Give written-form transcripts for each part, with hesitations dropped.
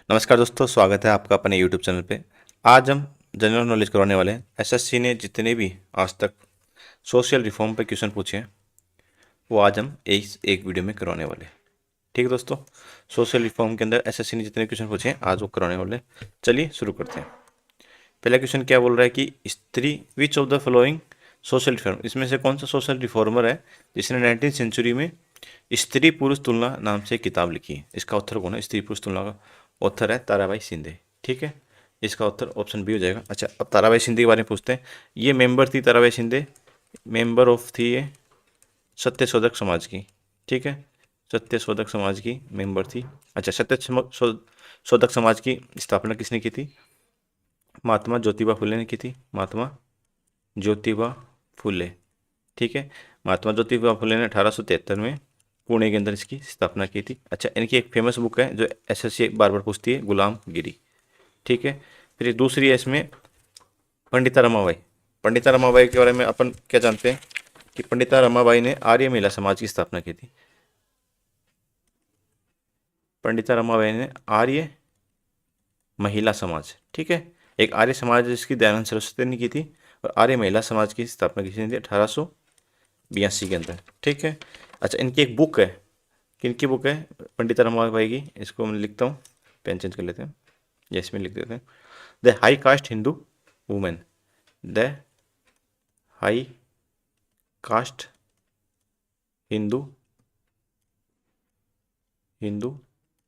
नमस्कार दोस्तों, स्वागत है आपका अपने यूट्यूब चैनल पे। आज हम जनरल नॉलेज करवाने वाले हैं। एसएससी ने जितने भी आज तक सोशल रिफॉर्म पे क्वेश्चन पूछे हैं वो आज हम एक वीडियो में करवाने वाले हैं। ठीक है दोस्तों, सोशल रिफॉर्म के अंदर एसएससी ने जितने क्वेश्चन पूछे हैं आज वो करवाने वाले हैं। चलिए शुरू करते हैं। पहला क्वेश्चन क्या बोल रहा है कि स्त्री which of the following social reform, इसमें से कौन सा सोशल रिफॉर्मर है जिसने 19वीं सेंचुरी में स्त्री पुरुष तुलना नाम से किताब लिखी है। इसका उत्तर कौन है? स्त्री पुरुष तुलना का ऑथर है ताराबाई शिंदे। ठीक है, इसका उत्तर ऑप्शन बी हो जाएगा। अच्छा, अब ताराबाई शिंदे के बारे में पूछते हैं। ये मेंबर थी ताराबाई शिंदे, मेंबर ऑफ थी ये सत्यशोधक समाज की। ठीक है, सत्यशोधक समाज की मेंबर थी। अच्छा, शोधक समाज की स्थापना किसने की थी? महात्मा ज्योतिबा फुले ने की थी। महात्मा ज्योतिबा फुले। ठीक है, महात्मा ज्योतिबा फुले ने 1873 में पुणे के अंदर इसकी स्थापना की थी। अच्छा, इनकी एक फेमस बुक है जो एसएससी बार बार पूछती है, गुलामगिरी। ठीक है, फिर दूसरी है इसमें पंडिता रमाबाई। पंडिता रमाबाई के बारे में अपन क्या जानते हैं कि पंडिता रमाबाई ने आर्य महिला समाज की स्थापना की थी। पंडिता रमाबाई ने आर्य महिला समाज, ठीक है, एक आर्य समाज जिसकी दयानंद सरस्वती ने की थी, और आर्य महिला समाज की स्थापना की थी 1882 के अंदर। ठीक है, अच्छा, इनकी एक बुक है। किनकी बुक है? पंडिता रमाबाई की। इसको मैं लिखता हूँ, पेन चेंज कर लेते हैं, या इसमें लिख देते हैं। The high cast Hindu women. The high cast Hindu Hindu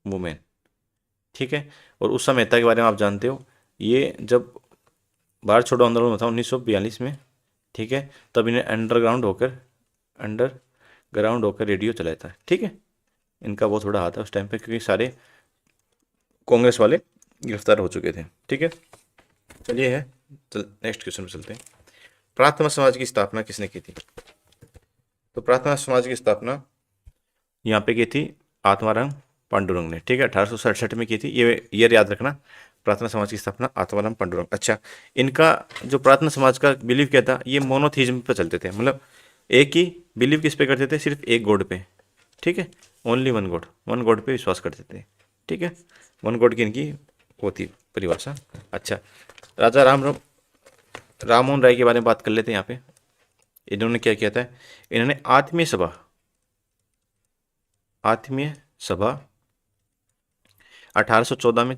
women. ठीक है, और उषा मेहता के बारे में आप जानते हो। ये जब भारत छोड़ो आंदोलन हुआ था 1942 में, ठीक है, तब इन्हें अंडरग्राउंड होकर रेडियो चलाया था। ठीक है, इनका बहुत बड़ा हाथ है उस टाइम पे, क्योंकि सारे कांग्रेस वाले गिरफ्तार हो चुके थे। ठीक है, चलिए है, नेक्स्ट क्वेश्चन पे चलते हैं। प्रार्थना समाज की स्थापना किसने की थी? तो प्रार्थना समाज की स्थापना यहाँ पे की थी आत्माराम पांडुरंग ने। ठीक है, 1867 में की थी। ये ईयर याद रखना, प्रार्थना समाज की स्थापना आत्माराम पांडुरंग। अच्छा, इनका जो प्रार्थना समाज का बिलीव क्या था, ये मोनोथीज्म पे चलते थे, मतलब एक ही बिलीव किस पे करते थे? सिर्फ एक गॉड पे। ठीक है, ओनली वन गॉड पे विश्वास करते थे। ठीक है, वन गॉड की इनकी होती परिभाषा। अच्छा, राजा राम मोहन राय के बारे में बात कर लेते हैं। यहाँ पे इन्होंने क्या किया था? इन्होंने आत्मीय सभा 1814 में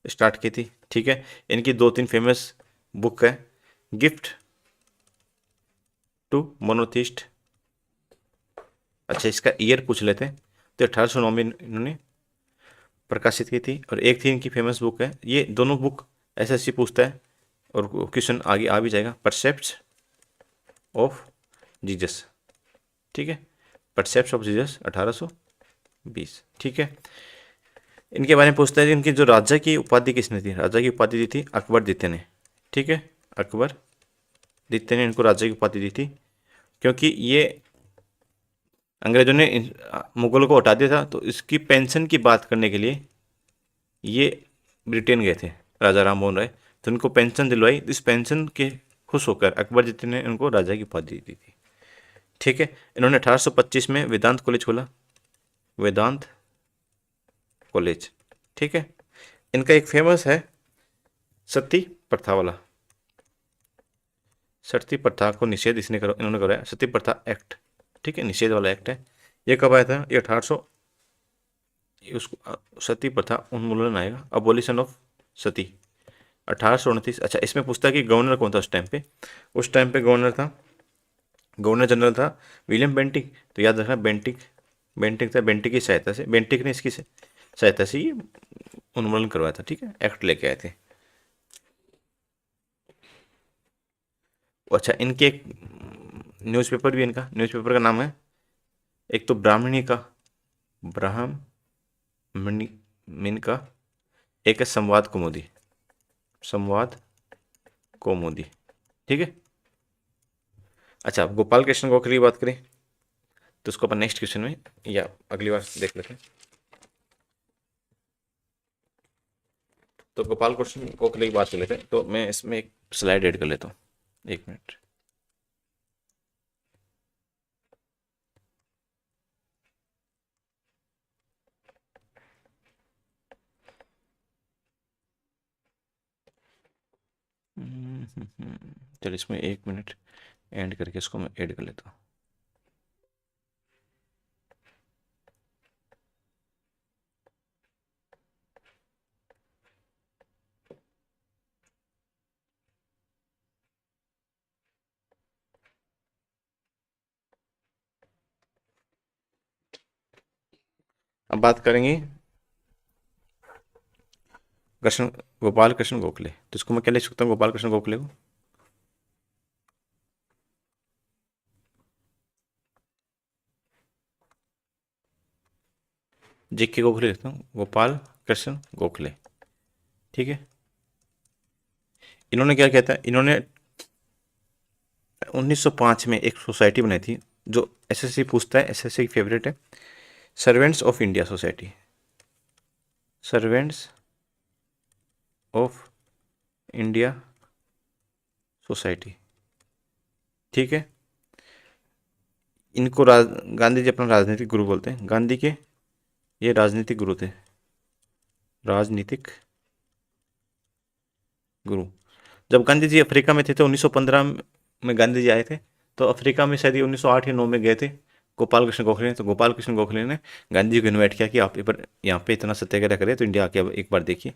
स्टार्ट की थी। ठीक है, इनकी दो तीन फेमस बुक है। Gift to monotheist. अच्छा, इसका ईयर पूछ लेते हैं, तो 1809 में इन्होंने प्रकाशित की थी। और एक थी इनकी फेमस बुक है, ये दोनों बुक एसएससी पूछता है और क्वेश्चन आगे आ भी जाएगा, परसेप्ट्स ऑफ जीसस। ठीक है, परसेप्ट्स ऑफ जीसस 1820। ठीक है, इनके बारे में पूछता है कि इनकी जो राजा की उपाधि किसने दी? राजा की उपाधि दी थी अकबर द्वितीय ने। ठीक है, अकबर द्वितीय ने इनको राजा की उपाधि दी थी, क्योंकि ये अंग्रेजों ने मुगलों को हटा दिया था, तो इसकी पेंशन की बात करने के लिए ये ब्रिटेन गए थे राजा राम मोहन राय, तो उनको पेंशन दिलवाई। इस पेंशन के खुश होकर अकबर द्वितीय ने उनको राजा की उपाधि दी थी। ठीक है, इन्होंने 1825 में वेदांत कॉलेज खोला, वेदांत कॉलेज। ठीक है, इनका एक फेमस है सती प्रथा वाला, सती प्रथा को निषेध इन्होंने कराया, सती प्रथा एक्ट। ठीक है, निषेध वाला एक्ट है। ये कब आया था? ये 1800, उसको सती प्रथा उन्मूलन आएगा, अबोलिशन ऑफ सती, 1829। अच्छा, इसमें पूछता है कि गवर्नर कौन था उस टाइम पे? उस टाइम पे गवर्नर जनरल था विलियम बेंटिक। तो याद रखना, बेंटिक था। बेंटिक की सहायता से, बेंटिक ने इसकी सहायता से ये उन्मूलन करवाया था। ठीक है, एक्ट लेके आए थे। अच्छा, इनके एक न्यूज़पेपर भी, इनका न्यूज़पेपर का नाम है, एक तो ब्राह्मणी का, ब्राह्मणी का, एक है संवाद कौमुदी, संवाद कौमुदी। ठीक है, अच्छा, गोपाल कृष्ण गोखले की बात करें तो उसको अपन नेक्स्ट क्वेश्चन में या अगली बार देख लेते हैं। तो गोपाल कृष्ण गोखले की बात कर लेते हैं, तो मैं इसमें एक स्लाइड ऐड कर लेता हूँ, एक मिनट। चलिए इसमें 1 मिनट एंड करके इसको मैं ऐड कर लेता हूँ। अब बात करेंगे कृष्ण गोपाल कृष्ण गोखले। तो इसको मैं क्या लिख सकता हूँ गोपाल कृष्ण गोखले को? जेके गोखले लिखता हूँ, गोपाल कृष्ण गोखले। ठीक है, इन्होंने क्या किया था, इन्होंने 1905 में एक सोसाइटी बनाई थी जो एसएससी पूछता है, एसएससी की फेवरेट है, servants of India society, servants of India society. ठीक है, इनको गांधी जी अपना राजनीतिक गुरु बोलते हैं। गांधी के ये राजनीतिक गुरु थे, राजनीतिक गुरु। जब गांधी जी अफ्रीका में थे तो 1915 में गांधी जी आए थे, तो अफ्रीका में शायद 1908 या 9 में गए थे गोपाल कृष्ण गोखले ने। तो गोपाल कृष्ण गोखले ने गांधी जी को इन्वाइट किया कि आप यहाँ पे इतना सत्याग्रह करें तो इंडिया आके एक बार देखिए।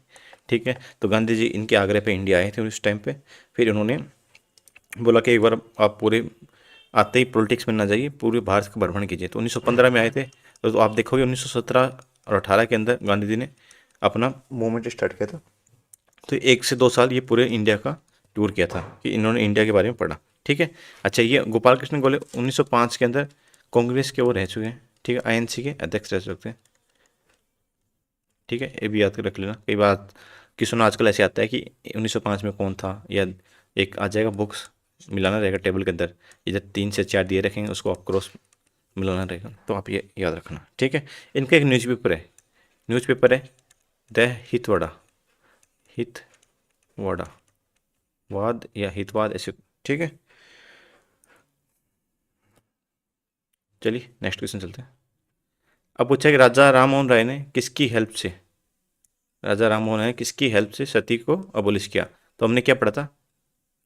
ठीक है, तो गांधी जी इनके आग्रह पे इंडिया आए थे उस टाइम पे। फिर उन्होंने बोला कि एक बार आप पूरे आते ही पॉलिटिक्स में ना जाइए, पूरे भारत का भ्रमण कीजिए। तो 1915 में आए थे, तो आप देखोगे 1917 और 18 के अंदर गांधी जी ने अपना मूवमेंट स्टार्ट किया था। तो 1 से 2 साल ये पूरे इंडिया का टूर किया था कि इन्होंने इंडिया के बारे में पढ़ा। ठीक है, अच्छा ये गोपाल कृष्ण गोखले 1905 के अंदर कांग्रेस के वो रह चुके हैं। ठीक है, आईएनसी के अध्यक्ष रह सकते हैं। ठीक है, ये भी याद कर रख लेना। कई बार क्वेश्चन आजकल ऐसे आता है कि 1905 में कौन था, या एक आ जाएगा बुक्स मिलाना रहेगा टेबल के अंदर, इधर 3 से 4 दिए रखेंगे, उसको आप क्रॉस मिलाना रहेगा, तो आप ये याद रखना। ठीक है, इनका एक न्यूज़पेपर है, न्यूज़पेपर है द हितवाड़ा, हितवाड़ा वाद या हितवाद ऐसे। ठीक है, चलिए नेक्स्ट क्वेश्चन चलते हैं। अब पूछा कि राजा राममोहन राय ने किसकी हेल्प से, राजा राममोहन राय ने किसकी हेल्प से सती को अबोलिश किया? तो हमने क्या पढ़ा था,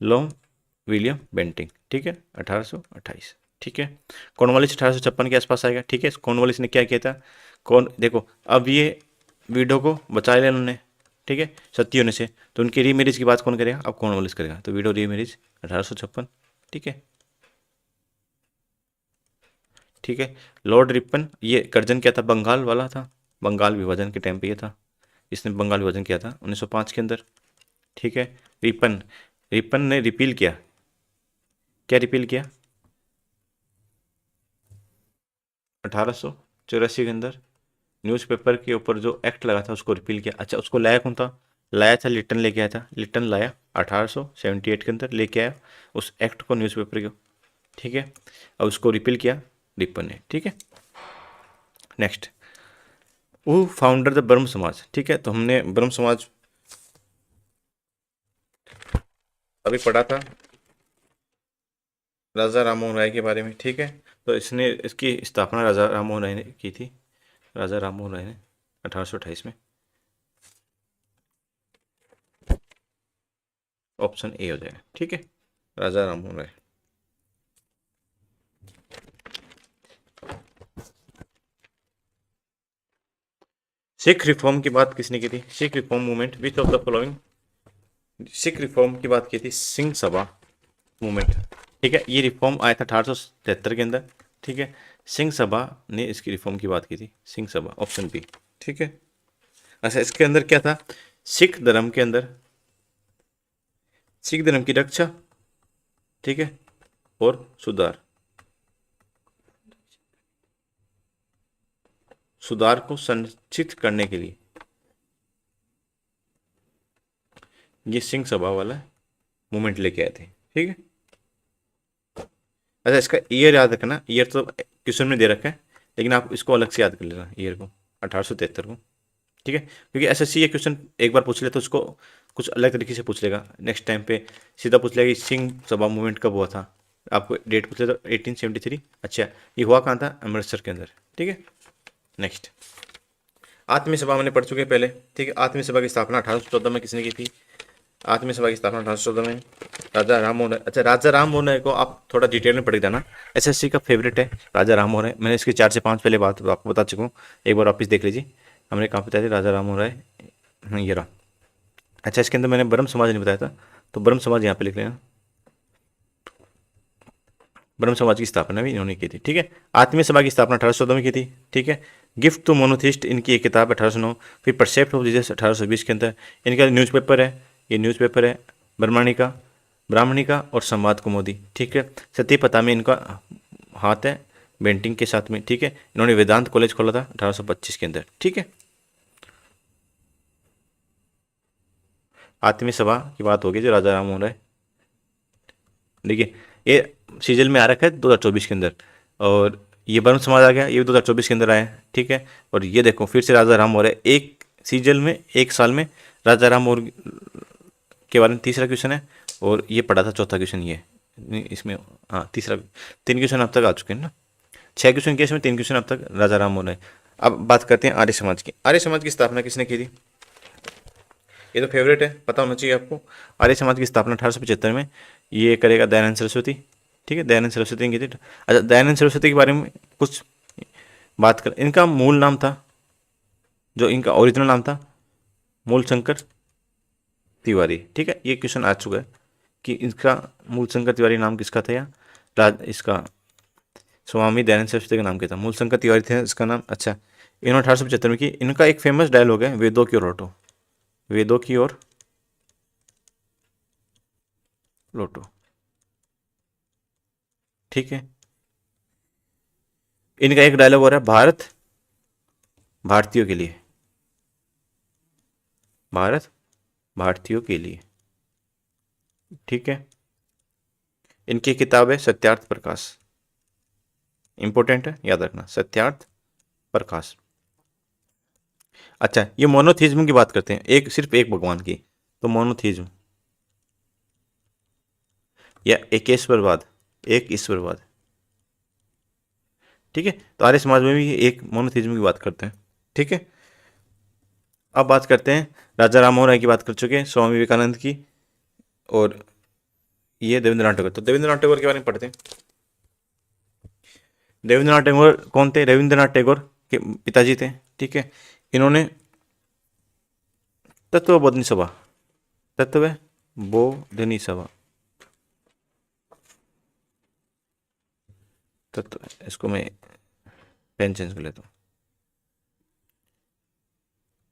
लॉन्ग विलियम बेंटिंग। ठीक है, 1828। ठीक है, कॉर्नवालिस 1856 के आसपास आएगा। ठीक है, कॉर्नवालिस ने क्या किया था, कौन देखो अब ये विडो को बचा लिया उन्होंने। ठीक है, सती होने से, तो उनकी रीमैरिज की बात कौन करेगा, अब कॉर्नवालिस करेगा। तो विडो रीमैरिज 1856। ठीक है, ठीक है, लॉर्ड रिपन ये कर्जन क्या था, बंगाल वाला था, बंगाल विभाजन के टाइम पे ये था, इसने बंगाल विभाजन किया था 1905 के अंदर। ठीक है, रिपन, रिपन ने रिपील किया, क्या रिपील किया, 1884 के अंदर न्यूज़पेपर के ऊपर जो एक्ट लगा था उसको रिपील किया। अच्छा, उसको लाया कौन था, लाया था लिटन, लेके आया था, लिटन लाया 1878 के अंदर लेके आया उस एक्ट को, न्यूज़पेपर को। ठीक है, और उसको रिपील किया रिपन ने। ठीक है, नेक्स्ट, वो फाउंडर द ब्रह्म समाज। ठीक है, तो हमने ब्रह्म समाज अभी पढ़ा था राजा राममोहन राय के बारे में। ठीक है, तो इसने इसकी स्थापना राजा राममोहन राय ने की थी, राजा राममोहन राय ने 1828 में। ऑप्शन ए हो जाएगा। ठीक है, राजा राममोहन राय। सिख रिफॉर्म की बात किसने की थी, Sikh reform movement, which of the following, Sikh reform की बात की थी सिंह सभा मूवमेंट। ठीक है, ये रिफॉर्म आया था 1873 के अंदर। ठीक है, सिंह सभा ने इसकी रिफॉर्म की बात की थी, सिंह सभा, ऑप्शन बी। ठीक है, अच्छा इसके अंदर क्या था, सिख धर्म के अंदर, सिख धर्म की रक्षा, ठीक है, और सुधार, सुधार को संचित करने के लिए ये सिंह सभा वाला मूवमेंट लेके आए थे। ठीक है, अच्छा इसका ईयर याद रखना, ईयर तो क्वेश्चन में दे रखा है, लेकिन आप इसको अलग से याद कर लेना ईयर को, 1873 को। ठीक है, क्योंकि एसएससी ये क्वेश्चन एक बार पूछ ले तो उसको कुछ अलग तरीके से पूछ लेगा, नेक्स्ट टाइम पे सीधा पूछ लेगा कि सिंह सभा मूवमेंट कब हुआ था, आपको डेट पूछ ले तो 1873। अच्छा, ये हुआ कहाँ था, अमृतसर के अंदर। ठीक है, नेक्स्ट, आत्मीय सभा मैंने पढ़ चुके हैं पहले। ठीक है, आत्मीय सभा की स्थापना 1814 में किसने की थी, आत्मीय सभा की स्थापना 1814 में। राजा राम मोहन राय, अच्छा राजा राम मोहन राय को आप थोड़ा डिटेल में पढ़ देना, एसएससी का फेवरेट है राजा राम मोहन राय। मैंने इसकी 4 से 5 पहले बात आपको बता चुका हूँ, एक बार वापस देख लीजिए। हमने कहाँ बताया था राजा राम मोहन राय, ये रहा। अच्छा इसके अंदर मैंने ब्रह्म समाज नहीं बताया था, तो ब्रह्म समाज यहाँ पे लिख लेना। ब्रह्म समाज की स्थापना भी इन्होंने की थी, ठीक है। आत्मीय सभा की स्थापना 1814 में की थी, ठीक है। गिफ्ट टू मोनोथिस्ट इनकी एक किताब है 1809। फिर परसेप्ट ऑफ जीसस 1820 के अंदर। इनका न्यूज़पेपर है, ये न्यूज़पेपर है ब्राह्मणिका, ब्राह्मणिका और संवाद कुमुदी, ठीक है। सती पता में इनका हाथ है बेंटिंग के साथ में, ठीक है। इन्होंने वेदांत कॉलेज खोला था 1825 के अंदर, ठीक है। आत्मीय सभा की बात होगी जो राजा राम मोहन राय, देखिए ये सीजल में आ रखा है 2024 के अंदर, और ये ब्रह्म समाज आ गया, ये भी 2024 के अंदर आया है, ठीक है। और ये देखो फिर से राजा राम मोहन राय, एक सीजल में एक साल में राजा राम मोहन के बारे में तीसरा क्वेश्चन है, और ये पढ़ा था चौथा क्वेश्चन ये इसमें, हाँ तीसरा, 3 क्वेश्चन अब तक आ चुके हैं ना, 6 क्वेश्चन के इसमें 3 क्वेश्चन अब तक राजा राम मोहन राय। अब बात करते हैं आर्य समाज की। आर्य समाज की स्थापना किसने की थी, ये तो फेवरेट है, पता होना चाहिए आपको। आर्य समाज की स्थापना 1875 में ये करेगा दयानंद सरस्वती, ठीक है। दयानंद सरस्वती की थी। अच्छा दयानंद सरस्वती के बारे में कुछ बात कर, इनका मूल नाम था, जो इनका ओरिजिनल नाम था मूलशंकर तिवारी, ठीक है। ये क्वेश्चन आ चुका है कि इसका मूलशंकर तिवारी नाम किसका था, या इसका स्वामी दयानंद सरस्वती का नाम क्या था, मूलशंकर तिवारी थे इसका नाम। अच्छा इन्होंने 1875 में की। इनका एक फेमस डायलॉग है वेदों की ओर लौटो, वेदों की ओर लौटो, ठीक है। इनका एक डायलॉग हो रहा है भारत भारतीयों के लिए, भारत भारतीयों के लिए, ठीक है। इनकी किताब है सत्यार्थ प्रकाश, इंपॉर्टेंट है याद रखना, सत्यार्थ प्रकाश। अच्छा ये मोनोथीज्म की बात करते हैं, एक सिर्फ एक भगवान की, तो मोनोथीज्म या एक ईश्वरवाद, एक ईश्वरवाद, ठीक है। तो आर्य समाज में भी एक मोनोथीज्म की बात करते हैं, ठीक है। अब बात करते हैं राजा राम मोहन राय की, बात कर चुके हैं, स्वामी विवेकानंद की, और ये देवेंद्रनाथ टैगोर। तो देवेंद्रनाथ टैगोर के बारे में पढ़ते हैं। देवेंद्रनाथ टैगोर कौन थे, रविंद्रनाथ टैगोर के पिताजी थे, ठीक है। इन्होंने तत्वबोधिनी सभा, तत्वबोधिनी सभा, तत्व, इसको मैं पेन चेंज कर लेता हूँ,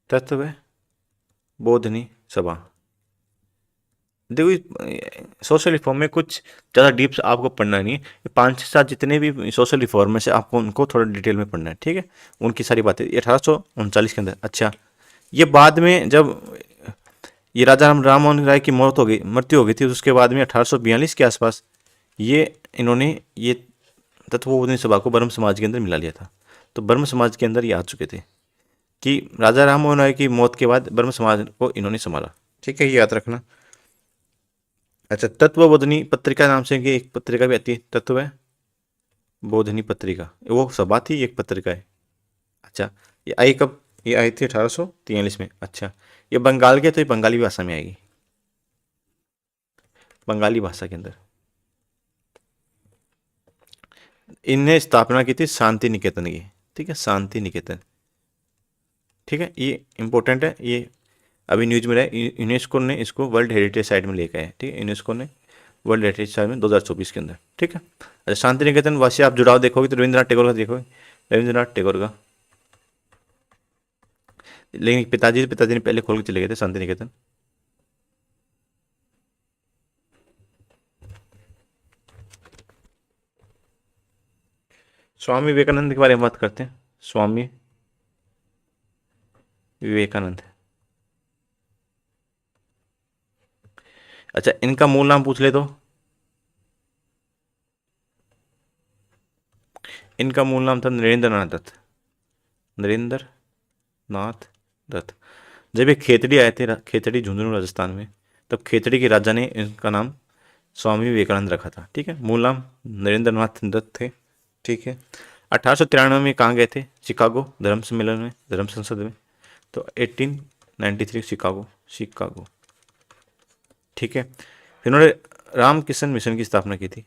तत्वबोधिनी सभा। देखो सोशल रिफॉर्म में कुछ ज़्यादा डीप आपको पढ़ना नहीं है, 5 से 7 जितने भी सोशल रिफॉर्म है आपको उनको थोड़ा डिटेल में पढ़ना है, ठीक है। उनकी सारी बातें 1839 के अंदर। अच्छा ये बाद में जब ये राजा राम मोहन राय की मृत्यु हो गई थी, उसके बाद में 1842 के आसपास ये इन्होंने ये तत्वबोधिनी सभा को ब्रह्म समाज के अंदर मिला लिया था। तो ब्रह्म समाज के अंदर ये आ चुके थे कि राजा राम मोहन राय की मौत के बाद ब्रह्म समाज को इन्होंने संभाला, ठीक है, ये याद रखना। अच्छा तत्वबोधिनी पत्रिका नाम से एक पत्रिका भी आती है, तत्वबोधिनी पत्रिका, वो सभा थी एक पत्रिका है। अच्छा ये आई कब, ये आई थी 1843 में। अच्छा ये बंगाल के, तो ये बंगाली भाषा में आएगी, बंगाली भाषा के अंदर। इनने स्थापना की थी शांति निकेतन की, ठीक है, शांति निकेतन, ठीक है। ये इंपॉर्टेंट है, ये अभी न्यूज में रहा, यूनेस्को ने इसको वर्ल्ड हेरिटेज साइट में लेकर आया, ठीक है। यूनेस्को ने वर्ल्ड हेरिटेज साइट में 2024 के अंदर, ठीक है। अच्छा शांति निकेतन वासी आप जुड़ाव देखोगे तो रविंद्रनाथ टैगोर का देखोगे, रविंद्रनाथ टैगोर का, लेकिन पिताजी ने पहले खोल के चले गए थे शांति निकेतन। स्वामी विवेकानंद के बारे में बात करते हैं। स्वामी विवेकानंद, अच्छा इनका मूल नाम पूछ ले तो, इनका मूल नाम था नरेंद्र नाथ दत्त, नरेंद्र नाथ दत्त। जब ये खेतड़ी आए थे, खेतड़ी झुंझुनू राजस्थान में, तब खेतड़ी के राजा ने इनका नाम स्वामी विवेकानंद रखा था, ठीक है। मूल नाम नरेंद्र नाथ दत्त थे, ठीक है। 1893 में कहाँ गए थे, शिकागो धर्म सम्मेलन में, धर्म संसद में। तो 1893 शिकागो, शिकागो ठीक है। फिर उन्होंने रामकिशन मिशन की स्थापना की थी।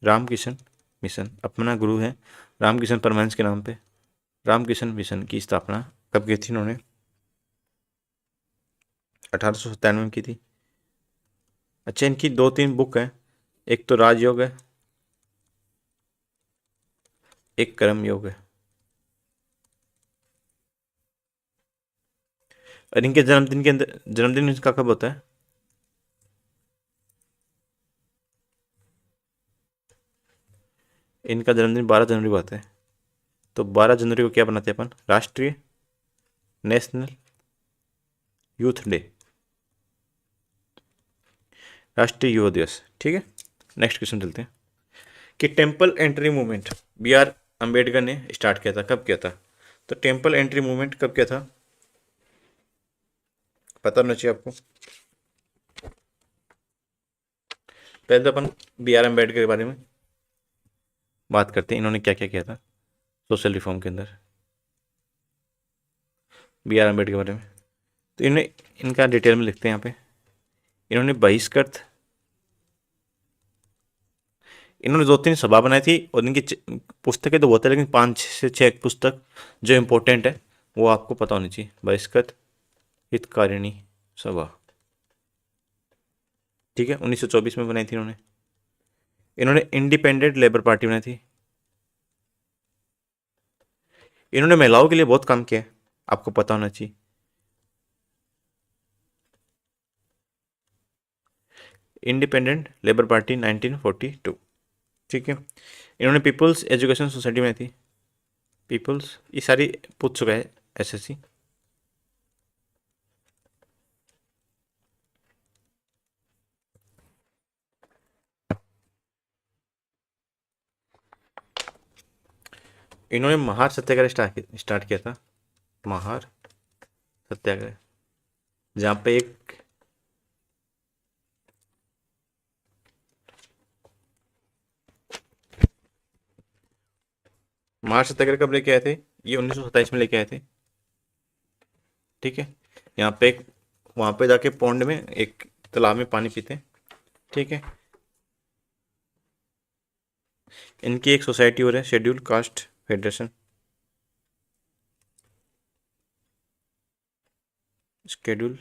रामकिशन मिशन, अपना गुरु है रामकिशन परमहंस के नाम पे। रामकिशन मिशन की स्थापना कब की थी इन्होंने? 1897 में की थी। अच्छा, इनकी दो तीन बुक है, एक तो राजयोग है, एक कर्म योग है। और इनके जन्मदिन के अंदर, जन्मदिन इनका कब होता है? इनका जन्मदिन 12 जनवरी को आता है। तो 12 जनवरी को क्या बनाते हैं अपन? राष्ट्रीय नेशनल यूथ डे, राष्ट्रीय युवा दिवस। ठीक है, नेक्स्ट क्वेश्चन चलते हैं कि temple entry movement B R Ambedkar ने स्टार्ट किया था, कब किया था? तो टेम्पल एंट्री मूवमेंट कब किया था, पता होना चाहिए आपको। पहले तो अपन बी आर अम्बेडकर के बारे में बात करते हैं, इन्होंने क्या क्या किया था सोशल रिफॉर्म के अंदर, बी आर अम्बेडकर के बारे में। तो इन्हें, इनका डिटेल में लिखते हैं यहाँ पे। इन्होंने बहिष्कृत, इन्होंने दो तीन सभा बनाई थी और इनकी पुस्तकें तो बहुत है, लेकिन 5 से 6 पुस्तक जो इम्पोर्टेंट है वो आपको पता होनी चाहिए। बहिष्कृत हितकारिणी सभा, ठीक है, 1924 में बनाई थी इन्होंने। इन्होंने इंडिपेंडेंट लेबर पार्टी बनाई थी। इन्होंने महिलाओं के लिए बहुत काम किया है, आपको पता होना चाहिए। इंडिपेंडेंट लेबर पार्टी 1942, ठीक है। इन्होंने पीपल्स एजुकेशन सोसाइटी में थी, पीपल्स, ये सारी पूछ चुका है एसएससी। इन्होंने महार सत्याग्रह स्टार्ट किया था, महार सत्याग्रह, जहाँ पे एक महार सत्याग्रह कब लेके आए थे? ये 1927 में लेके आए थे, ठीक है। यहाँ पे एक, वहाँ पे जाके पौंड में एक तालाब में पानी पीते हैं, ठीक है। इनकी एक सोसाइटी और है, schedule caste federation, schedule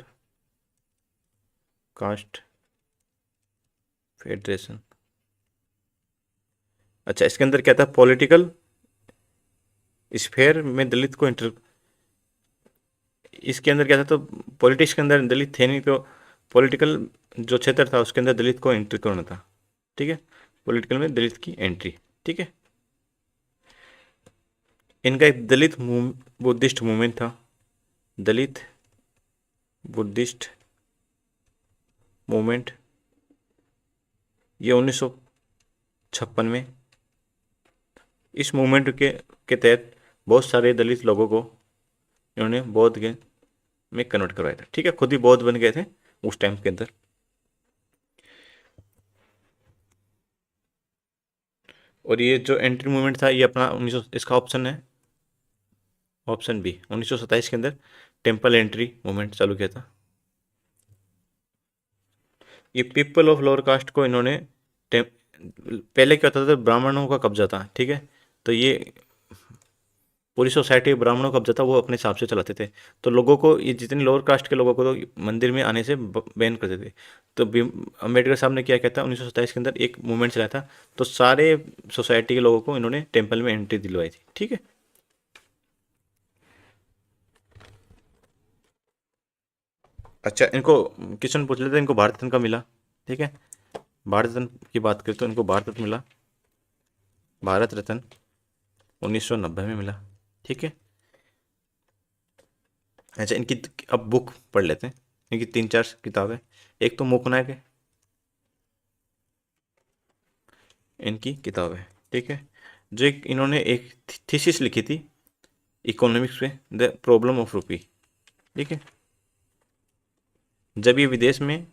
caste federation. अच्छा, इसके अंदर क्या था? पॉलिटिकल स्फेयर में दलित को इंटर, इसके अंदर क्या था? तो पॉलिटिक्स के अंदर दलित थे नहीं, तो पॉलिटिकल जो क्षेत्र था उसके अंदर दलित को एंट्री करना था, ठीक है। पॉलिटिकल में दलित की एंट्री, ठीक है। इनका एक दलित बुद्धिस्ट मूवमेंट था, दलित बुद्धिस्ट मूवमेंट, ये 1956 में, इस मूवमेंट के तहत बहुत सारे दलित लोगों को इन्होंने बौद्ध में कन्वर्ट करवाया था, ठीक है। खुद ही बौद्ध बन गए थे उस टाइम के अंदर। और ये जो एंट्री मूवमेंट था, ये अपना 1900, इसका ऑप्शन है ऑप्शन बी, 1927 के अंदर टेम्पल एंट्री मूवमेंट चालू किया था। ये पीपल ऑफ लोअर कास्ट को इन्होंने, पहले क्या होता था? ब्राह्मणों का कब्जा था, ठीक है। तो ये पूरी सोसाइटी ब्राह्मणों का कब्जा था, वो अपने हिसाब से चलाते थे। तो लोगों को, ये जितने लोअर कास्ट के लोगों को तो मंदिर में आने से बैन करते थे। तो अम्बेडकर साहब ने क्या कहता है, 1927 के अंदर एक मूवमेंट चलाया था, तो सारे सोसाइटी के लोगों को इन्होंने टेम्पल में एंट्री दिलवाई थी, ठीक है। अच्छा, इनको क्वेश्चन पूछ लेते हैं, इनको भारत रत्न का मिला, ठीक है। भारत रत्न की बात करें तो इनको भारत रत्न मिला, भारत रत्न 1990 में मिला, ठीक है। अच्छा, इनकी अब बुक पढ़ लेते हैं। इनकी 3-4 किताबें, एक तो मूकनायक है, इनकी किताब है, ठीक है। जो एक इन्होंने एक थीसिस लिखी थी इकोनॉमिक्स पे, द प्रॉब्लम ऑफ रुपी, ठीक है। जब ये विदेश में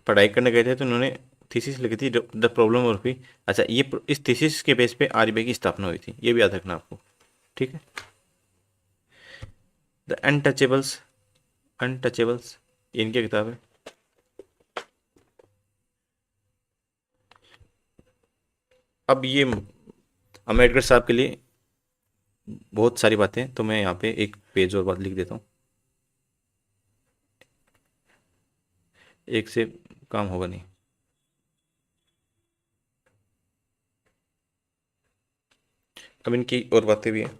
पढ़ाई करने गए थे तो इन्होंने थीसिस लिखी थी, द प्रॉब्लम ऑफ रुपी। अच्छा, ये इस थीसिस के बेस पे आरबीआई की स्थापना हुई थी, ये भी याद रखना आपको, ठीक है। द अनटचेबल्स, अनटचेबल्स, ये इनकी किताब है। अब ये अम्बेडकर साहब के लिए बहुत सारी बातें, तो मैं यहाँ पे एक पेज और बात लिख देता हूँ, एक से काम होगा नहीं। अब इनकी और बातें भी हैं।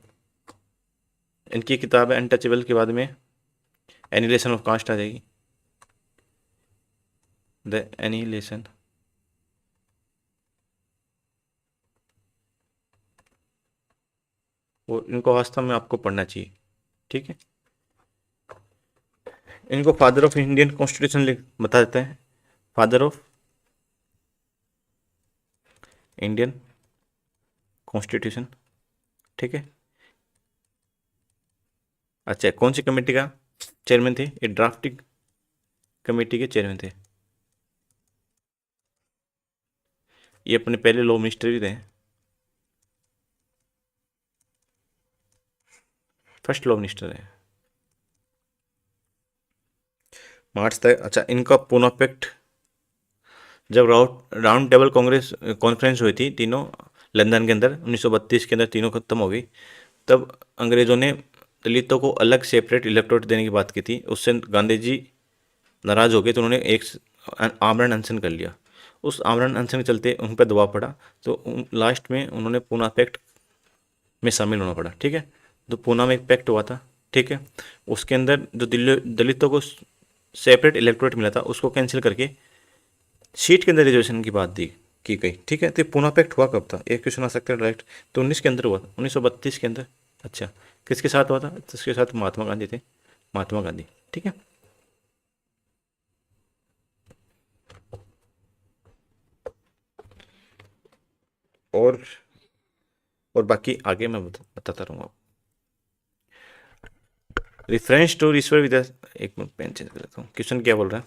इनकी किताब है अनटचेबल, के बाद में एनिलेशन ऑफ कास्ट आ जाएगी, द एनिलेशन और इनको वास्तव में आपको पढ़ना चाहिए, ठीक है। इनको फादर ऑफ इंडियन कॉन्स्टिट्यूशन बता देते हैं, फादर ऑफ इंडियन कॉन्स्टिट्यूशन, ठीक है। अच्छा, कौन सी कमेटी का चेयरमैन थे? ये ड्राफ्टिंग कमेटी के चेयरमैन थे। ये अपने पहले लॉ मिनिस्टर भी थे, फर्स्ट लॉ मिनिस्टर है मार्च तक। अच्छा, इनका पूना पैक्ट, जब राउंड टेबल कांग्रेस कॉन्फ्रेंस हुई थी तीनों लंदन के अंदर 1932 के अंदर, तीनों खत्म हो गई, तब अंग्रेज़ों ने दलितों को अलग सेपरेट इलेक्टोरेट देने की बात की थी। उससे गांधी जी नाराज़ हो गए, तो उन्होंने एक आमरण अनशन कर लिया। उस आमरण अनशन के चलते उन पर दबाव पड़ा, तो लास्ट में उन्होंने पूना पैक्ट में शामिल होना पड़ा, ठीक है। तो पूना में एक पैक्ट हुआ था, ठीक है। उसके अंदर जो दलितों को सेपरेट इलेक्टोरेट मिला था, उसको कैंसिल करके सीट के अंदर रिजर्वेशन की बात दी की गई, ठीक है। तो पूना पैक्ट हुआ कब था? एक क्वेश्चन आ सकता है डायरेक्ट। तो 19 के अंदर हुआ था, 1932 के अंदर। अच्छा, किसके साथ हुआ था? तो इसके साथ महात्मा गांधी थे, महात्मा गांधी, ठीक है। और और बाकी आगे मैं बताता रहूँगा। रेफरेंस टू ईश्वर विद्या, एक मिनट पेन चेंज कर लेता हूँ। क्वेश्चन क्या बोल रहा है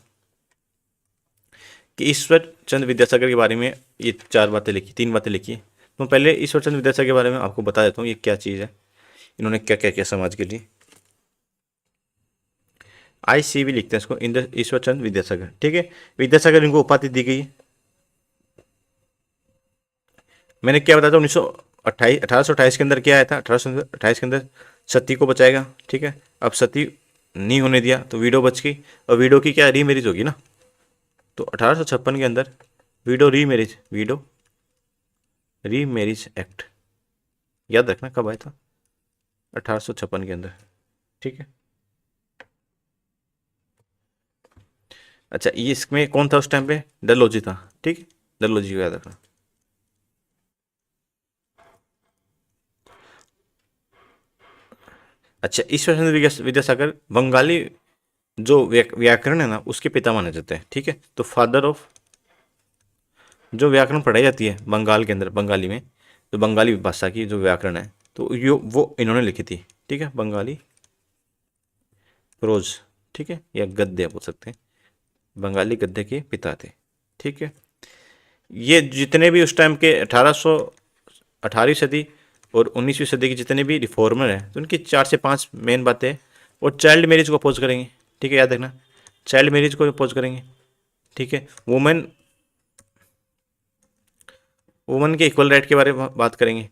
कि ईश्वर चंद्र विद्यासागर के बारे में ये चार बातें लिखी, तीन बातें लिखी। तो पहले ईश्वर चंद्र विद्यासागर के बारे में आपको बता देता हूँ ये क्या चीज़ है, इन्होंने क्या क्या किया समाज के लिए। ICV लिखते हैं इसको, इंद्र ईश्वर चंद्र विद्यासागर, ठीक है। विद्यासागर इनको उपाधि दी गई। मैंने क्या बताया था, 1928 1828 के अंदर क्या आया था? 1828 के अंदर सती को बचाएगा, ठीक है। अब सती नहीं होने दिया तो विडो बच गई, और विडो की क्या रीमैरिज होगी ना। तो 1856 के अंदर विडो रीमैरिज एक्ट, याद रखना कब आया था? 1856 के अंदर, ठीक है। अच्छा, ये इसमें कौन था उस टाइम पे? डलहौजी था, ठीक है। डलहौजी को याद रखना। अच्छा, ईश्वर चंद्र विद्यासागर बंगाली जो व्याकरण है ना, उसके पिता माने जाते हैं, ठीक है। तो फादर ऑफ, जो व्याकरण पढ़ाई जाती है बंगाल के अंदर, बंगाली में, जो बंगाली भाषा की जो व्याकरण है, तो यो वो इन्होंने लिखी थी, ठीक है। बंगाली प्रोज, ठीक है, या गद्य बोल सकते हैं, बंगाली गद्य के पिता थे, ठीक है। ये जितने भी उस टाइम के 18वीं सदी और 19वीं सदी के जितने भी रिफॉर्मर हैं, तो उनकी 4 से 5 मेन बातें, वो चाइल्ड मैरिज को अपोज करेंगे, ठीक है, याद रखना। चाइल्ड मैरिज को अपोज करेंगे, ठीक है। वुमेन वुमेन के इक्वल राइट के बारे में बात करेंगे,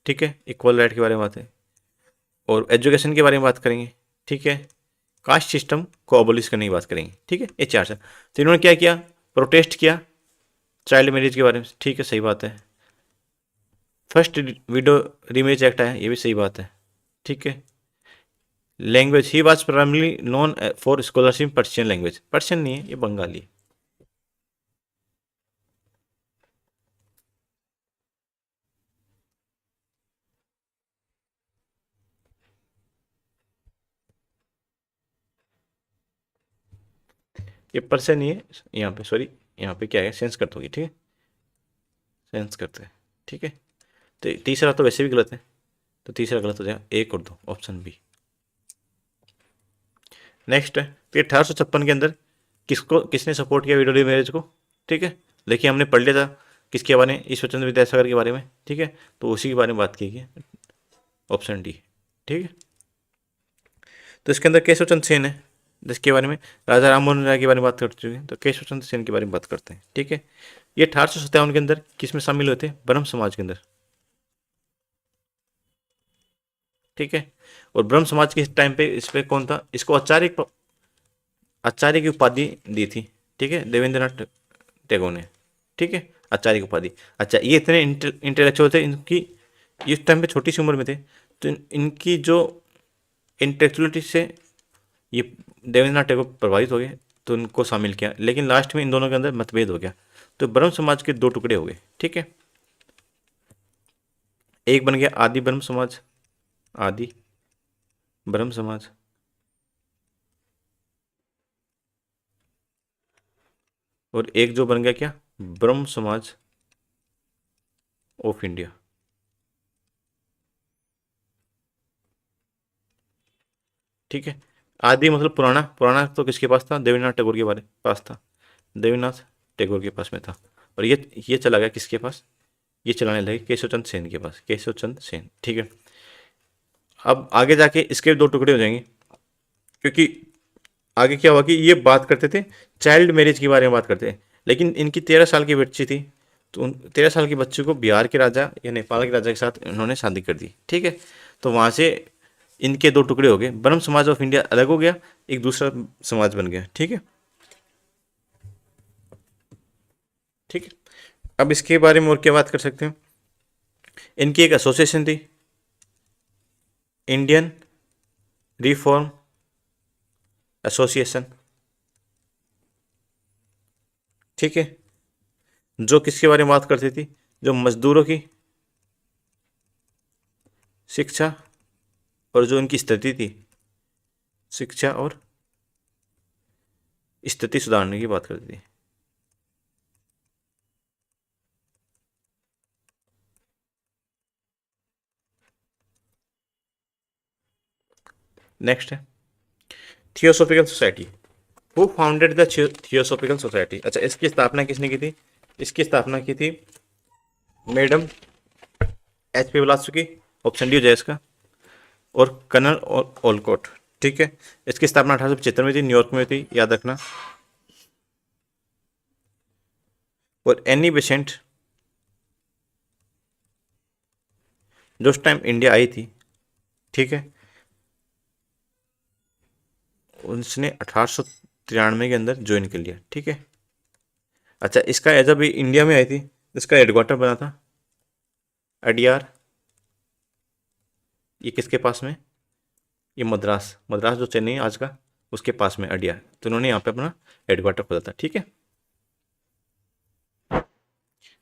ठीक है, इक्वल राइट के बारे में बात है। और एजुकेशन के बारे में बात करेंगे, ठीक है। कास्ट सिस्टम को अबोलिश करने की बात करेंगे, ठीक है। ये चार से तो इन्होंने क्या किया? प्रोटेस्ट किया चाइल्ड मैरिज के बारे में, ठीक है, सही बात है। फर्स्ट विडो रीमैरिज एक्ट आया, ये भी सही बात है, ठीक है। Language, he was primarily known for scholarship Persian language, Persian नहीं है, ये बंगाली है। ये पर्शियन नहीं है, यहाँ पे सॉरी, यहाँ पे क्या है, संस्कृत होगी, ठीक है, संस्कृत है, ठीक है। तो तीसरा तो वैसे भी गलत है, तो तीसरा गलत हो जाएगा, एक और दो, ऑप्शन बी। नेक्स्ट है कि 1856 के अंदर किसने सपोर्ट किया विडो मैरिज को, ठीक है। देखिए, हमने पढ़ लिया था किसके बारे में, ईश्वर चंद्र विद्यासागर के बारे में, ठीक है। तो उसी के बारे में बात की गई, ऑप्शन डी, ठीक है। तो इसके अंदर केशव चंद्र सेन है, जिसके बारे में राजा राम मोहन राय के बारे में बात कर चुके हैं, तो केशव चंद्र सेन के बारे में बात करते हैं, ठीक है। ये 1857 के अंदर किस में शामिल हुए थे? ब्रह्म समाज के अंदर। ठीक है। और ब्रह्म समाज के टाइम पे इस पे कौन था? इसको आचार्य की उपाधि दी थी। ठीक है, देवेंद्रनाथ टैगोर ने। ठीक है, आचार्य की उपाधि। अच्छा, ये इतने इंटेलेक्चुअल थे, इनकी इस टाइम पे छोटी सी उम्र में थे, तो इनकी जो इंटेलेक्चुअलिटी से ये देवेंद्रनाथ टैगोर प्रभावित हो गए, तो उनको शामिल किया, लेकिन लास्ट में इन दोनों के अंदर मतभेद हो गया, तो ब्रह्म समाज के दो टुकड़े हो गए। ठीक है, एक बन गया आदि ब्रह्म समाज, आदि ब्रह्म समाज, और एक जो बन गया क्या? ब्रह्म समाज ऑफ इंडिया। ठीक है, आदि मतलब पुराना, पुराना तो किसके पास था? देवेंद्रनाथ टैगोर के बारे पास था, देवेंद्रनाथ टैगोर के पास में था। और ये चला गया किसके पास? ये चलाने लगे केशव चंद्र सेन के पास, केशव चंद्र सेन। ठीक है, अब आगे जाके इसके दो टुकड़े हो जाएंगे, क्योंकि आगे क्या हुआ कि ये बात करते थे चाइल्ड मैरिज के बारे में बात करते थे, लेकिन इनकी 13 साल की बच्ची थी, तो उन 13 साल की बच्ची को बिहार के राजा या नेपाल के राजा के साथ उन्होंने शादी कर दी। ठीक है, तो वहाँ से इनके दो टुकड़े हो गए, ब्रह्म समाज ऑफ इंडिया अलग हो गया, एक दूसरा समाज बन गया। ठीक है, ठीक है। अब इसके बारे में और क्या बात कर सकते हैं? इनकी एक एसोसिएशन थी, इंडियन रिफॉर्म एसोसिएशन। ठीक है, जो किसके बारे में बात करती थी? जो मजदूरों की शिक्षा और जो उनकी स्थिति थी, शिक्षा और स्थिति सुधारने की बात करती थी। नेक्स्ट है theosophical society. Who founded the theosophical society? अच्छा, इसकी स्थापना किसने की थी? इसकी स्थापना की थी madam H P Vasuki, option D हो जाए इसका, और कर्नल ओलकोट। ठीक है, इसकी स्थापना 1875 में थी, न्यूयॉर्क में थी, याद रखना। और एनी बेसेंट जो उस टाइम इंडिया आई थी, ठीक है, उसने 1893 के अंदर ज्वाइन कर लिया। ठीक है, अच्छा, इसका एज अभी इंडिया में आई थी, इसका हेडक्वार्टर बना था अडियार, ये किसके पास में? ये मद्रास, मद्रास जो चेन्नई आज का, उसके पास में अडियार, तो उन्होंने यहाँ पे अपना हेडक्वार्टर खोला था। ठीक है,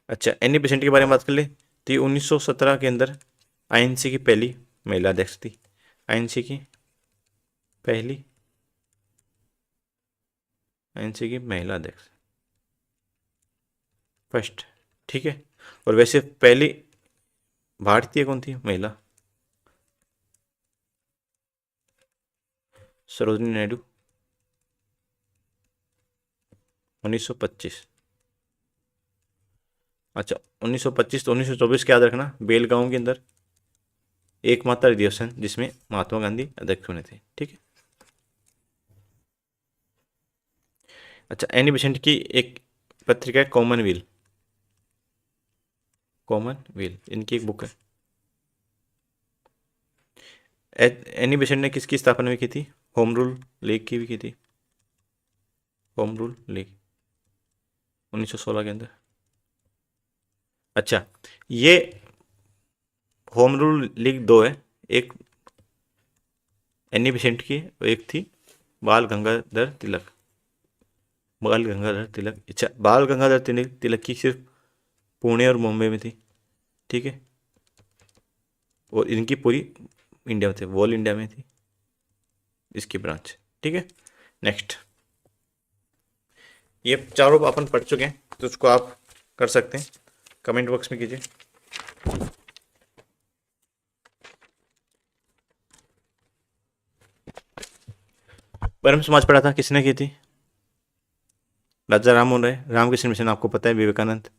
अच्छा, एनी बेसेंट के बारे में बात कर ले, तो ये 1917 के अंदर आईएनसी की पहली महिला अध्यक्ष थी, आईएनसी की पहली, आईएनसी की महिला अध्यक्ष, फर्स्ट। ठीक है, और वैसे पहली भारतीय कौन थी महिला? सरोजिनी नायडू, 1925। अच्छा, 1925 तो 1924 क्या याद रखना, बेलगांव के अंदर एकमात्र अधिवेशन जिसमें महात्मा गांधी अध्यक्ष होने थे। ठीक है, अच्छा, एनी बेसेंट की एक पत्रिका है कॉमनवेल, कॉमनवेल इनकी एक बुक है। एनी बेसेंट ने किसकी स्थापना भी की थी? होम रूल लीग की भी की थी, होम रूल लीग 1916 के अंदर। अच्छा, ये होम रूल लीग दो है, एक एनी बेसेंट की और एक थी बाल गंगाधर तिलक, बाल गंगाधर तिलक। अच्छा, बाल गंगाधर तिलक की सिर्फ पुणे और मुंबई में थी। ठीक है, और इनकी पूरी इंडिया में थे, वॉल इंडिया में थी इसकी ब्रांच। ठीक है, नेक्स्ट, ये चारों अपन पढ़ चुके हैं, तो उसको आप कर सकते हैं, कमेंट बॉक्स में कीजिए। ब्रह्म समाज पढ़ा था, किसने की थी? राजा राम मोहन राय, रामकृष्ण मिशन आपको पता है, विवेकानंद।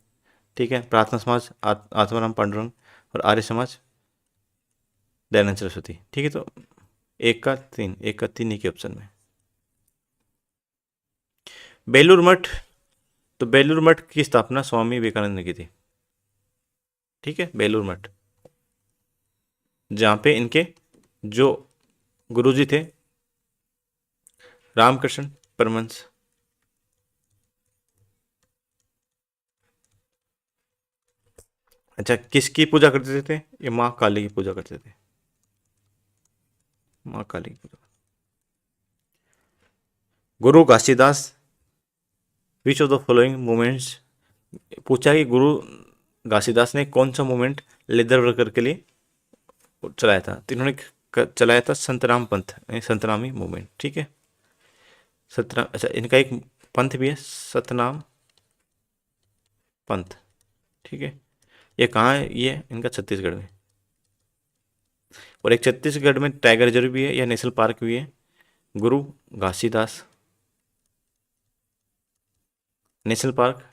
ठीक है, प्रार्थना समाज आत्माराम पांडुरंग, और आर्य समाज दयानंद सरस्वती। ठीक है, तो एक का तीन ही के ऑप्शन में। बेलूर मठ तो बेलूर मठ की स्थापना स्वामी विवेकानंद ने की थी। ठीक है, बेलूर मठ, जहाँ पे इनके जो गुरुजी थे रामकृष्ण परमहंस। अच्छा, किसकी पूजा करते थे? ये माँ काली की पूजा करते थे, माँ काली की पूजा। गुरु Ghasidas which of the following movements, पूछा कि गुरु घासीदास ने कौन सा मूवमेंट लेदर वर्कर के लिए चलाया था? तो इन्होंने चलाया था संतराम पंथ, संतनामी मूवमेंट। ठीक है, सतनाम। अच्छा, इनका एक पंथ भी है, सतनाम पंथ। ठीक है, ये कहाँ है? ये इनका छत्तीसगढ़ में। और एक छत्तीसगढ़ में टाइगर रिजर्व भी है या नेशनल पार्क भी है, गुरु घासीदास नेशनल पार्क,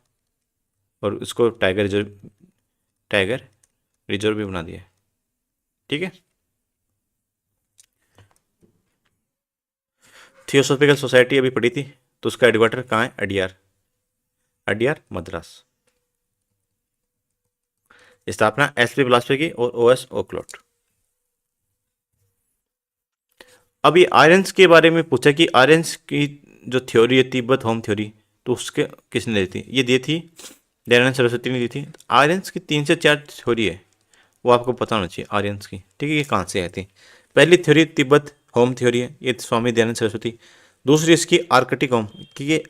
और उसको टाइगर रिजर्व भी बना दिया है। ठीक है, थियोसॉफिकल सोसाइटी अभी पढ़ी थी, तो उसका हेडक्वार्टर कहाँ है? अडियार, अडियार मद्रास। स्थापना एस.पी. बिलासपुर की और ओ.एस. ओकलॉट। अब ये आर्यंस के बारे में पूछा कि आर्यंस की जो थ्योरी है, तिब्बत होम थ्योरी, तो उसके किसने दी थी? ये दी थी दयानंद सरस्वती ने दी थी। आर्यंस की 3 से 4 थ्योरी है, वो आपको पता होना चाहिए आर्यंस की। ठीक है, ये कहाँ से आई थी? पहली थ्योरी तिब्बत होम थ्योरी है, ये स्वामी दयानंद सरस्वती। दूसरी इसकी आर्कटिक होम, कि ये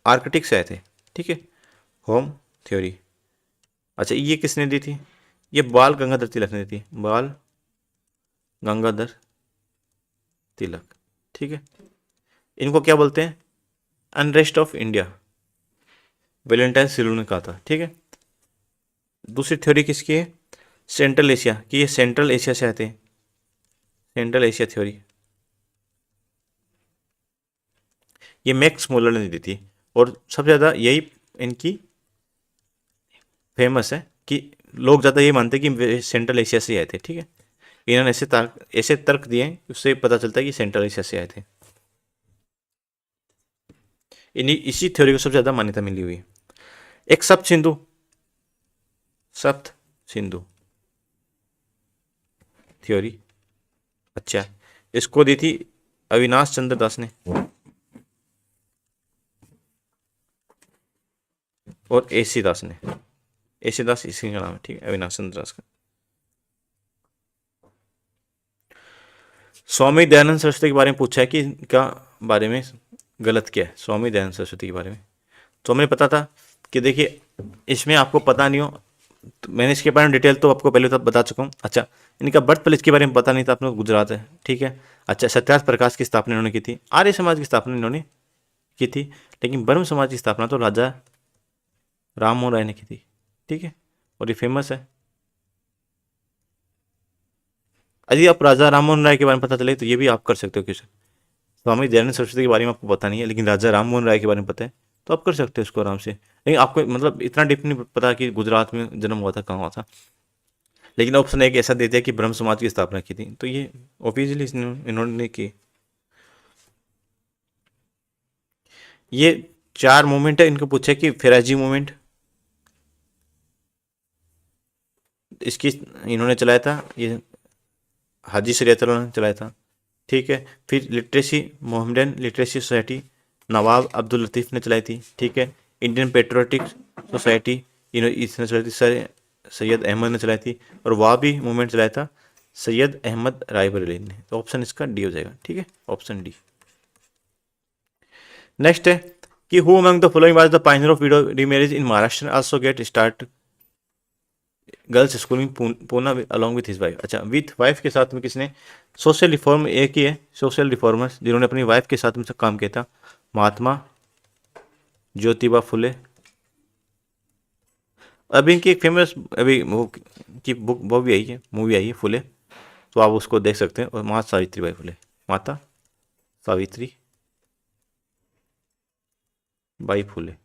आर्कटिक से आए थे। ठीक है, होम थ्योरी। अच्छा, ये किसने दी थी? ये बाल गंगाधर तिलक ने दी थी, बाल गंगाधर तिलक। ठीक है, इनको क्या बोलते हैं? Unrest of India, Valentine Silu ने कहा था। ठीक है, दूसरी थ्योरी किसकी है? सेंट्रल एशिया, कि ये सेंट्रल एशिया से आते हैं, सेंट्रल एशिया थ्योरी, ये मैक्स मुलर ने दी थी। और सबसे ज़्यादा यही इनकी फेमस है कि लोग ज़्यादा ये मानते हैं कि सेंट्रल एशिया से आए थे। ठीक है, इन्होंने ऐसे तर्क दिए हैं, उससे पता चलता है कि सेंट्रल एशिया से आए थे। इन्हीं इसी थ्योरी को सबसे ज़्यादा मान्यता मिली हुई है। एक सप्त सिंधु थ्योरी। अच्छा, इसको दी थी अविनाश चंद्र दास ने और एसी दास ने। एसी दास इसी का नाम है। ठीक है, अविनाश चंद्र दास का। स्वामी दयानंद सरस्वती के बारे में पूछा है कि इनका बारे में गलत क्या है, स्वामी दयानंद सरस्वती के बारे में। तो हमें पता था कि देखिए, इसमें आपको पता नहीं हो तो मैंने इसके बारे में डिटेल तो आपको पहले तो बता चुका हूँ। अच्छा, इनका बर्थ प्लेस के बारे में पता नहीं था, आपने गुजरात है। ठीक है, अच्छा, सत्याग्रह प्रकाश की स्थापना इन्होंने की थी। आर्य समाज की स्थापना इन्होंने की थी, लेकिन ब्रह्म समाज की स्थापना तो राजा राम मोहन राय ने की थी। ठीक है, और ये फेमस है। यदि आप राजा राम मोहन राय के बारे में पता चले तो ये भी आप कर सकते हो क्वेश्चन। स्वामी दयानंद सरस्वती के बारे में आपको पता नहीं है, लेकिन राजा राम मोहन राय के बारे में पता है, तो आप कर सकते हो इसको आराम से। लेकिन आपको मतलब इतना डीप नहीं पता कि गुजरात में जन्म हुआ था, कहाँ हुआ था। लेकिन ऑप्शन एक ऐसा दे दिया कि ब्रह्म समाज की स्थापना की थी, तो ये ऑब्वियसली इन्होंने की। ये 4 मूवमेंट है, इनको पूछे कि फेराजी मूवमेंट, इसकी इन्होंने चलाया था, ये हाजी शरीयत ने चलाया था। ठीक है, फिर लिटरेसी, मोहम्मदन लिटरेसी सोसाइटी नवाब अब्दुल लतीफ़ ने चलाई थी। ठीक है, इंडियन पेट्रोटिक सोसाइटी इसने चलाई थी, सैयद अहमद ने चलाई थी। और वह भी मूवमेंट चलाया था सैयद अहमद रायबरेली ने। तो ऑप्शन इसका डी हो जाएगा। ठीक है, ऑप्शन डी। नेक्स्ट है कि who among the following was the Pioneer of window remarriage in Maharashtra also get start girls school in Poona along with his wife. अच्छा, विथ वाइफ के साथ में किसने सोशल रिफॉर्म? एक ही है सोशल रिफॉर्मर्स जिन्होंने अपनी वाइफ के साथ में काम किया था, महात्मा ज्योतिबा फुले। अभी इनकी एक फेमस अभी वो की बुक वो भी आई है, मूवी आई है फुले, तो आप उसको देख सकते हैं। और माता सावित्री बाई फुले, माता सावित्री बाई फुले।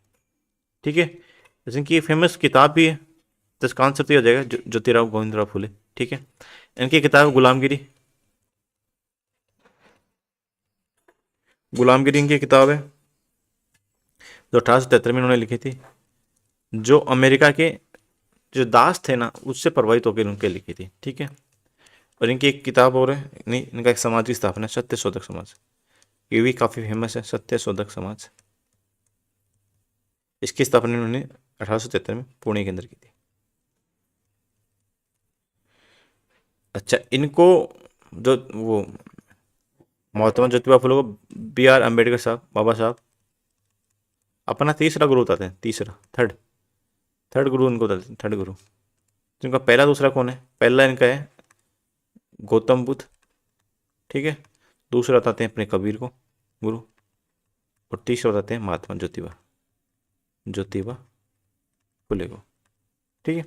ठीक है, जैसे इनकी फेमस किताब भी है, तो इसका आंसर तो हो जाएगा ज्योतिराव गोविंदराव फुले। ठीक है, इनकी किताब गुलामगिरी, गुलामगिरी इनकी किताब है जो 1873 में इन्होंने लिखी थी। जो अमेरिका के जो दास थे ना, उससे प्रभावित होकर उनके लिखी थी। ठीक है। और इनकी एक किताब और है, नहीं, इनका एक समाज की स्थापना है, सत्य शोधक समाज। ये भी काफ़ी फेमस है, सत्य शोधक समाज। इसकी स्थापना इन्होंने 1873 में पुणे के अंदर की थी। अच्छा, इनको जो वो महात्मा ज्योतिबा फुले को बी आर अम्बेडकर साहब, बाबा साहब, अपना तीसरा गुरु बताते हैं, तीसरा, थर्ड, थर्ड गुरु उनको बताते हैं, थर्ड गुरु। तो इनका पहला दूसरा कौन है? पहला इनका है गौतम बुद्ध। ठीक है। दूसरा बताते हैं अपने कबीर को गुरु। और तीसरा बताते हैं महात्मा ज्योतिबा, ज्योतिबा फुले को। ठीक है।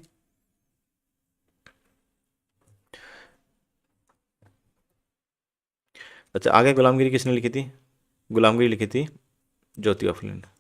अच्छा, आगे गुलामगिरी किसने लिखी थी? गुलामगिरी लिखी थी ज्योतिबा फुले ने।